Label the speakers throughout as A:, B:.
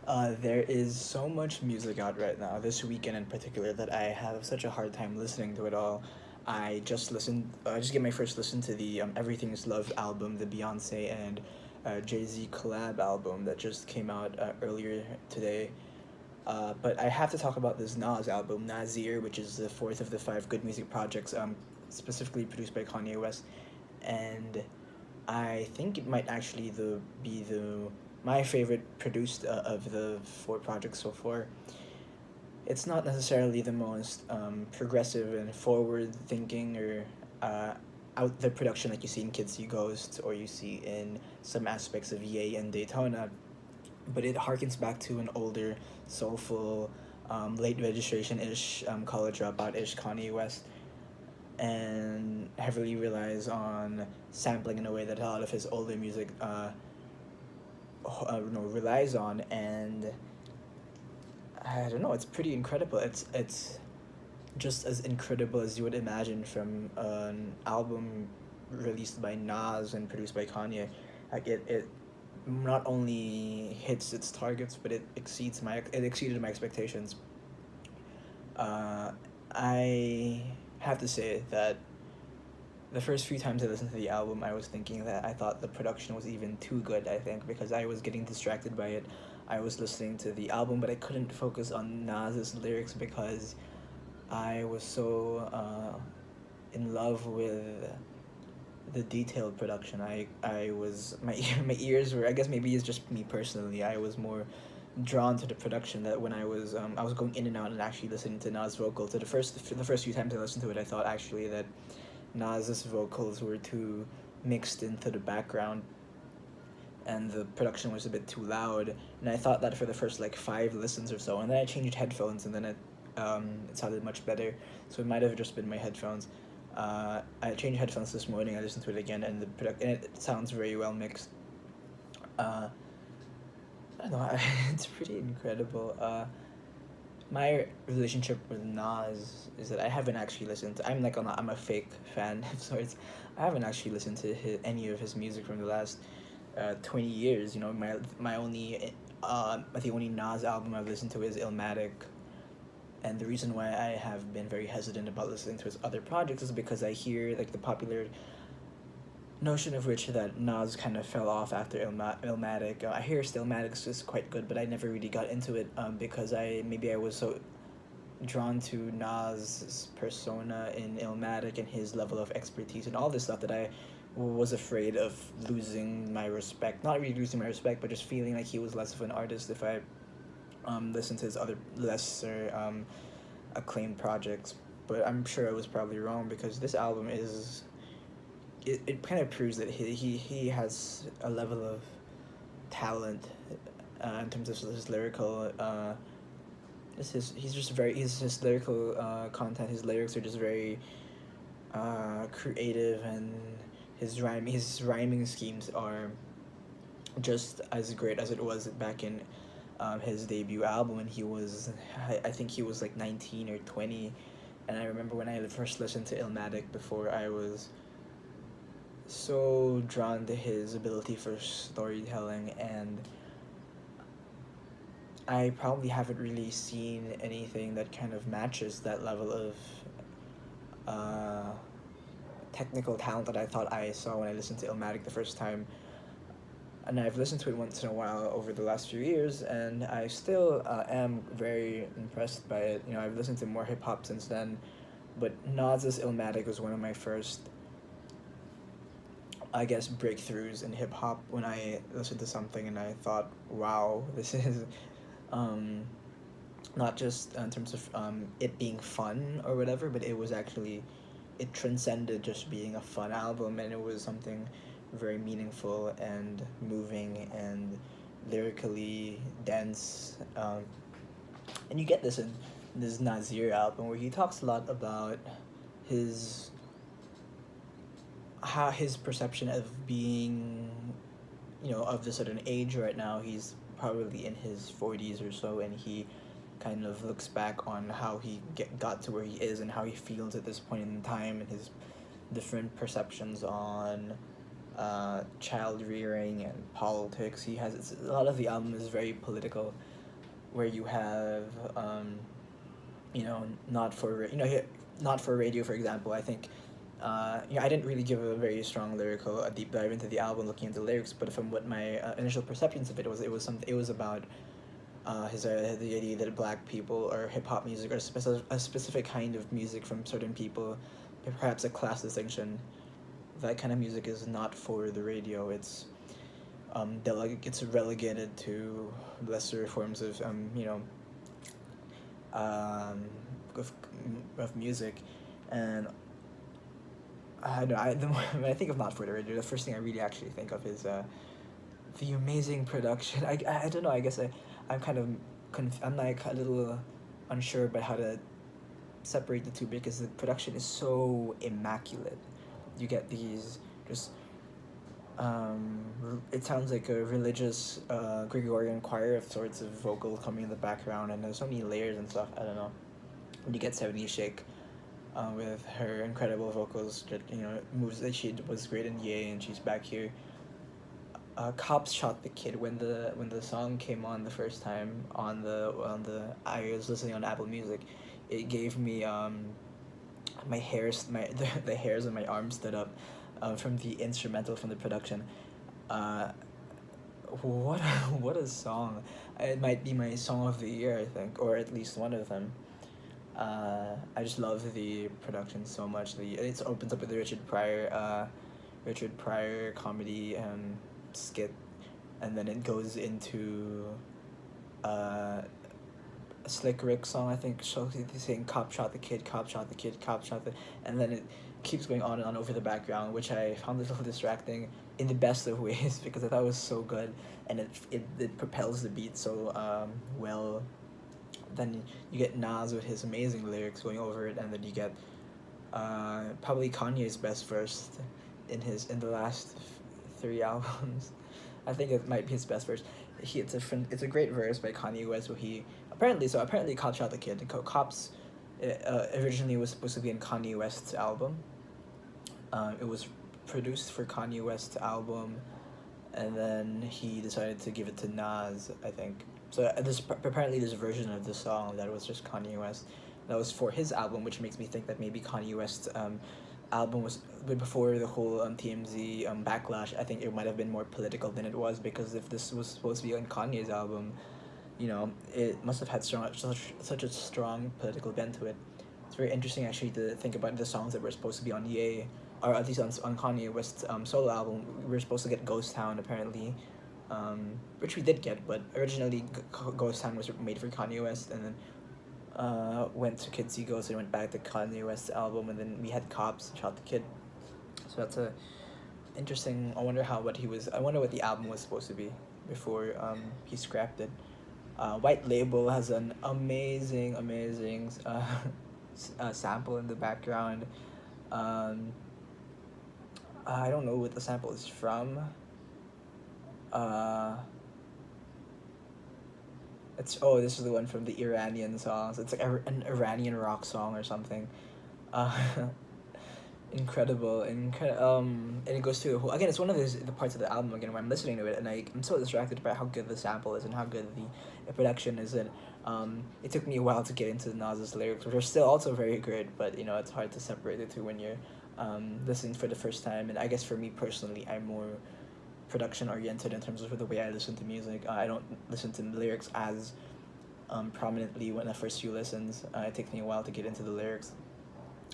A: There is so much music out right now, this weekend in particular, that I have such a hard time listening to it all. I just get my first listen to the Everything Is Love album, the Beyonce and Jay-Z collab album that just came out earlier today. But I have to talk about this Nas album, NASIR, which is the fourth of the five good music projects, specifically produced by Kanye West. And I think it might actually be the my favorite produced of the four projects so far. It's not necessarily the most progressive and forward thinking or out the production like you see in Kids See Ghosts or you see in some aspects of Ye and Daytona, but it harkens back to an older, soulful, late registration ish, college dropout ish Kanye West, and heavily relies on sampling in a way that a lot of his older music relies on. And I don't know, it's pretty incredible. It's just as incredible as you would imagine from an album released by Nas and produced by Kanye. Like it not only hits its targets, but it exceeded my expectations. Uh, I have to say that the first few times I listened to the album, I was thinking that I thought the production was even too good. I think because I was getting distracted by it. I was listening to the album, but I couldn't focus on Nas's lyrics because I was so in love with the detailed production. I was my ears were, I guess maybe it's just me personally. I was more drawn to the production that when I was going in and out and actually listening to Nas vocal. So the first few times I listened to it, I thought actually that Nas's vocals were too mixed into the background and the production was a bit too loud. And I thought that for the first like five listens or so, and then I changed headphones, and then it sounded much better. So it might have just been my headphones. I changed headphones this morning. I listened to it again, and and it sounds very well mixed. Uh, I don't know. It's pretty incredible. My relationship with Nas is that I haven't actually listened to. I'm a fake fan of sorts. I haven't actually listened to any of his music from the last 20 years. You know, the only Nas album I've listened to is Illmatic, and the reason why I have been very hesitant about listening to his other projects is because I hear like the popular notion of which that Nas kind of fell off after Illmatic. I hear Stillmatic is quite good, but I never really got into it because I was so drawn to Nas' persona in Illmatic and his level of expertise and all this stuff that I was afraid of losing my respect. Not really losing my respect, but just feeling like he was less of an artist if I listened to his other lesser acclaimed projects. But I'm sure I was probably wrong because this album is it kind of proves that he has a level of talent in terms of his lyrical his lyrical content. His lyrics are just very creative, and his rhyming schemes are just as great as it was back in his debut album when I think he was like 19 or 20. And I remember when I first listened to Illmatic before, I was so drawn to his ability for storytelling, and I probably haven't really seen anything that kind of matches that level of uh, technical talent that I thought I saw when I listened to Illmatic the first time. And I've listened to it once in a while over the last few years, and I still am very impressed by it. You know, I've listened to more hip hop since then, but Nas's Illmatic was one of my first, I guess, breakthroughs in hip hop when I listened to something and I thought, wow, this is um, not just in terms of it being fun or whatever, but it transcended just being a fun album, and it was something very meaningful and moving and lyrically dense. And you get this in this Nazir album where he talks a lot about his how his perception of being, of the certain age right now. He's probably in his 40s or so, and he kind of looks back on how got to where he is and how he feels at this point in time and his different perceptions on child rearing and politics. A lot of the album is very political, where you have not for not for radio, for example. I think I didn't really give a very strong lyrical a deep dive into the album looking at the lyrics, but from what my initial perceptions of it was, it was about the idea that black people or hip hop music or a specific kind of music from certain people, perhaps a class distinction. That kind of music is not for the radio. It's relegated to lesser forms of um, of, of music, and I don't know, when I think of not for the radio, the first thing I really actually think of is the amazing production. I don't know. I guess I'm kind of I'm like a little unsure about how to separate the two because the production is so immaculate. You get these just it sounds like a religious Gregorian choir of sorts of vocal coming in the background, and there's so many layers and stuff. I don't know. When you get 70 Shake with her incredible vocals, that moves that she was great in Yay, and she's back here. Cops Shot the Kid, when the song came on the first time on the I was listening on Apple Music, it gave me my hairs the hairs on my arms stood up from the instrumental, from the production. Uh, what what a song! It might be my song of the year, I think, or at least one of them. I just love the production so much. It opens up with the Richard Pryor comedy skit, and then it goes into uh, a Slick Rick song. I think so. He's saying "Cop shot the kid, cop shot the kid, cop shot the," and then it keeps going on and on over the background, which I found a little distracting in the best of ways because I thought it was so good, and it propels the beat so well. Then you get Nas with his amazing lyrics going over it, and then you get probably Kanye's best verse in the last three albums. I think it might be his best verse. It's a great verse by Kanye West where he apparently Cop Shot the Kid. Cops originally was supposed to be in Kanye West's album. It was produced for Kanye West's album, and then he decided to give it to Nas, I think. So apparently there's a version of the song that was just Kanye West, that was for his album, which makes me think that maybe Kanye West's album was before the whole TMZ backlash. I think it might have been more political than it was, because if this was supposed to be on Kanye's album, it must have had such a strong political bent to it. It's very interesting actually to think about the songs that were supposed to be on Ye, or at least on Kanye West's solo album. We were supposed to get Ghost Town apparently, which we did get, but originally Ghost Town was made for Kanye West, and then went to Kids See Ghost and went back to Kanye West's album, and then we had Cops Shot the Kid. So that's a interesting. I wonder what the album was supposed to be before he scrapped it. White Label has an amazing sample in the background. I don't know what the sample is from. This is the one from the Iranian songs. It's like an Iranian rock song or something. Uh, and it goes through the whole, again, it's one of the parts of the album again where I'm listening to it, and I'm so distracted by how good the sample is and how good the production is. And it took me a while to get into Nas's lyrics, which are still also very good, but it's hard to separate the two when you're listening for the first time. And I guess for me personally, I'm more production oriented in terms of the way I listen to music. I don't listen to the lyrics as prominently when the first few listens. It takes me a while to get into the lyrics,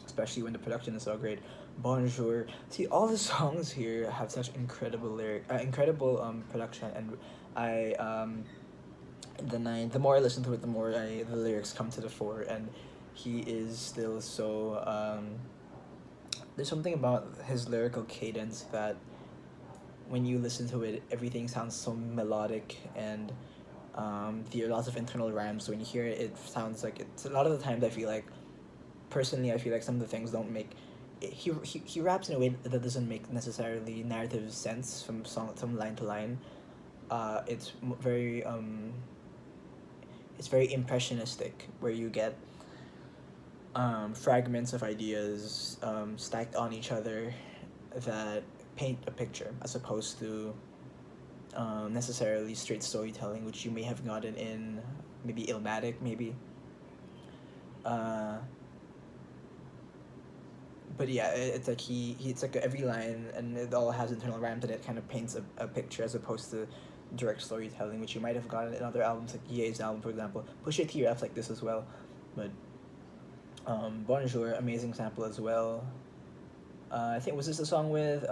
A: especially when the production is so great. Bonjour. See, all the songs here have such incredible incredible production, and the more I listen to it, the more the lyrics come to the fore, and he is still so. There's something about his lyrical cadence that when you listen to it, everything sounds so melodic, and there are lots of internal rhymes. So when you hear it, it sounds like it's a lot of the times I feel like some of the things don't make he raps in a way that doesn't make necessarily narrative sense from line to line. It's very impressionistic, where you get fragments of ideas stacked on each other that paint a picture as opposed to necessarily straight storytelling, which you may have gotten in maybe Illmatic, maybe. Uh, but yeah, it's like it's like every line and it all has internal rhymes and it kind of paints a picture as opposed to direct storytelling, which you might have gotten in other albums like Ye's album, for example. Pusha T raps like this as well, but Bonjour, amazing sample as well. I think was this a song with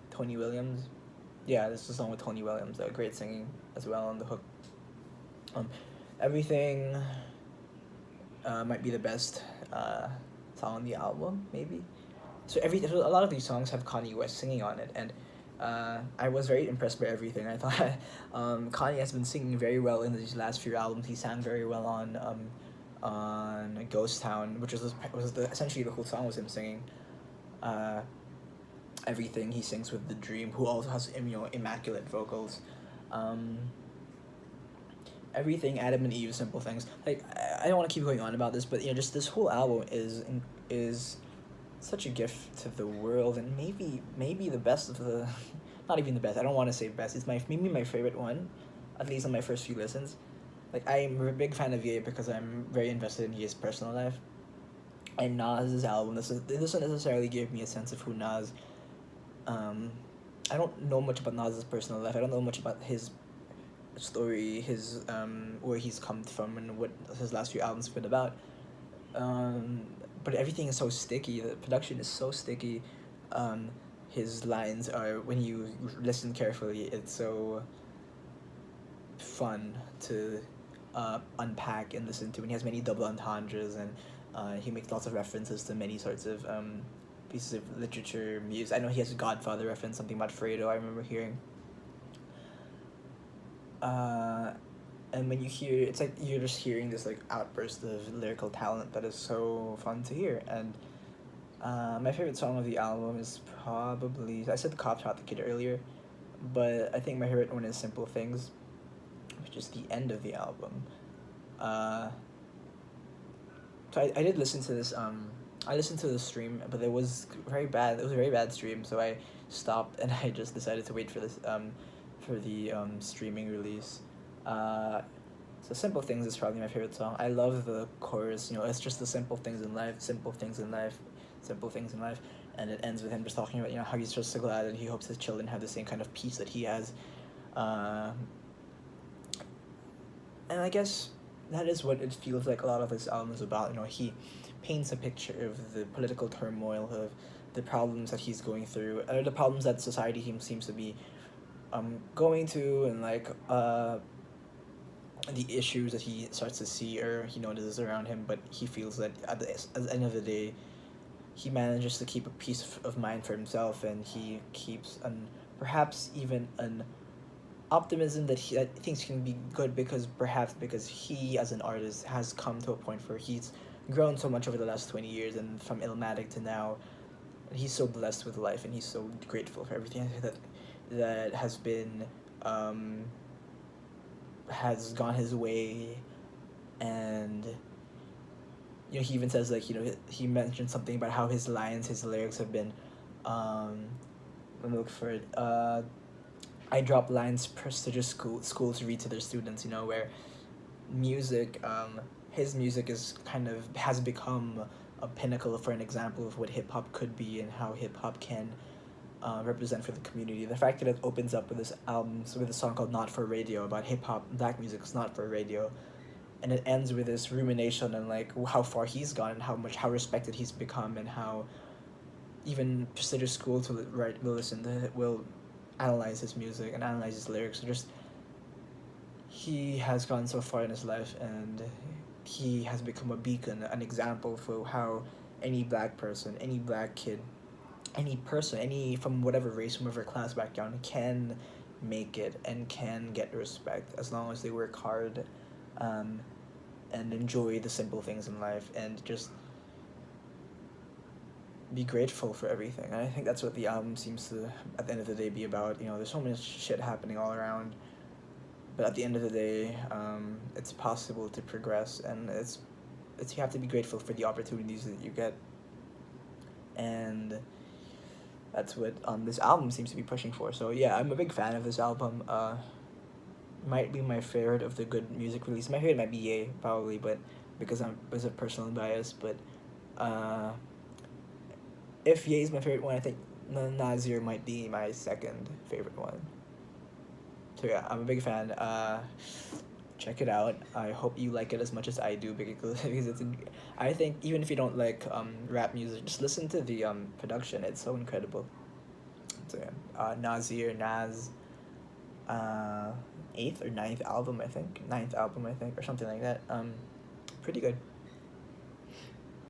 A: Tony Williams? Yeah, this is a song with Tony Williams. Great singing as well on the hook. Um, Everything might be the best song on the album, maybe. So a lot of these songs have Kanye West singing on it, and I was very impressed by everything. I thought Kanye has been singing very well in these last few albums. He sang very well on Ghost Town, which essentially the whole song was him singing. Everything he sings with The Dream, who also has immaculate vocals. Everything, Adam and Eve, Simple Things. Like I don't want to keep going on about this, but just this whole album is such a gift to the world, and maybe the best of the, not even the best. I don't want to say best. It's maybe my favorite one, at least on my first few listens. Like I'm a big fan of Ye because I'm very invested in Ye's personal life. And Nas's album, this doesn't necessarily give me a sense of who Nas. I don't know much about Nas's personal life. I don't know much about his story, his where he's come from, and what his last few albums have been about. But everything is so sticky. The production is so sticky. His lines are, when you listen carefully, it's so fun to unpack and listen to. And he has many double entendres, and he makes lots of references to many sorts of pieces of literature, music. I know he has a Godfather reference, something about Fredo, I remember hearing. And when you hear, it's like you're just hearing this like outburst of lyrical talent that is so fun to hear. And my favorite song of the album is probably, I said The Cop Shot the Kid earlier, but I think my favorite one is Simple Things, which is the end of the album. So I did listen to this. I listened to the stream, but it was very bad. It was a very bad stream, so I stopped and I just decided to wait for this for the streaming release. So Simple Things is probably my favorite song. I love the chorus. It's just the simple things in life, simple things in life, simple things in life, and it ends with him just talking about how he's just so glad and he hopes his children have the same kind of peace that he has. And I guess that is what it feels like a lot of this album is about. He paints a picture of the political turmoil, of the problems that he's going through, or the problems that society seems to be going to, and the issues that he starts to see or he notices around him, but he feels that at the end of the day, he manages to keep a peace of mind for himself, and he keeps perhaps even an optimism that things can be good, because he as an artist has come to a point where he's grown so much over the last 20 years, and from Illmatic to now, and he's so blessed with life, and he's so grateful for everything that has been has gone his way. And he even says, like, he mentioned something about how his lyrics have been let me look for it. I drop lines prestigious schools read to their students, where music, his music has become a pinnacle for an example of what hip-hop could be and how hip-hop can represent for the community. The fact that it opens up with this album with a song called Not For Radio, about hip-hop, black music is not for radio, and it ends with this rumination and like how far he's gone and how respected he's become, and how even prestigious schools will analyze his music and analyze his lyrics. Just, he has gone so far in his life, and he has become a beacon, an example for how any black person, any black kid, any person, any from whatever race, from whatever class background, can make it and can get respect as long as they work hard, and enjoy the simple things in life, and just be grateful for everything. And I think that's what the album seems to, at the end of the day, be about. There's so much shit happening all around, but at the end of the day, it's possible to progress, and it's you have to be grateful for the opportunities that you get. And that's what this album seems to be pushing for. So yeah, I'm a big fan of this album. Might be my favorite of the good music release. My favorite might be Ye probably, but because of personal bias. But uh, if Ye is my favorite one, I think Nasir might be my second favorite one. So yeah, I'm a big fan. Check it out. I hope you like it as much as I do because I think even if you don't like rap music, just listen to the production. It's so incredible. So yeah, Nasir Nas, uh, eighth or ninth album I think, or something like that. Pretty good.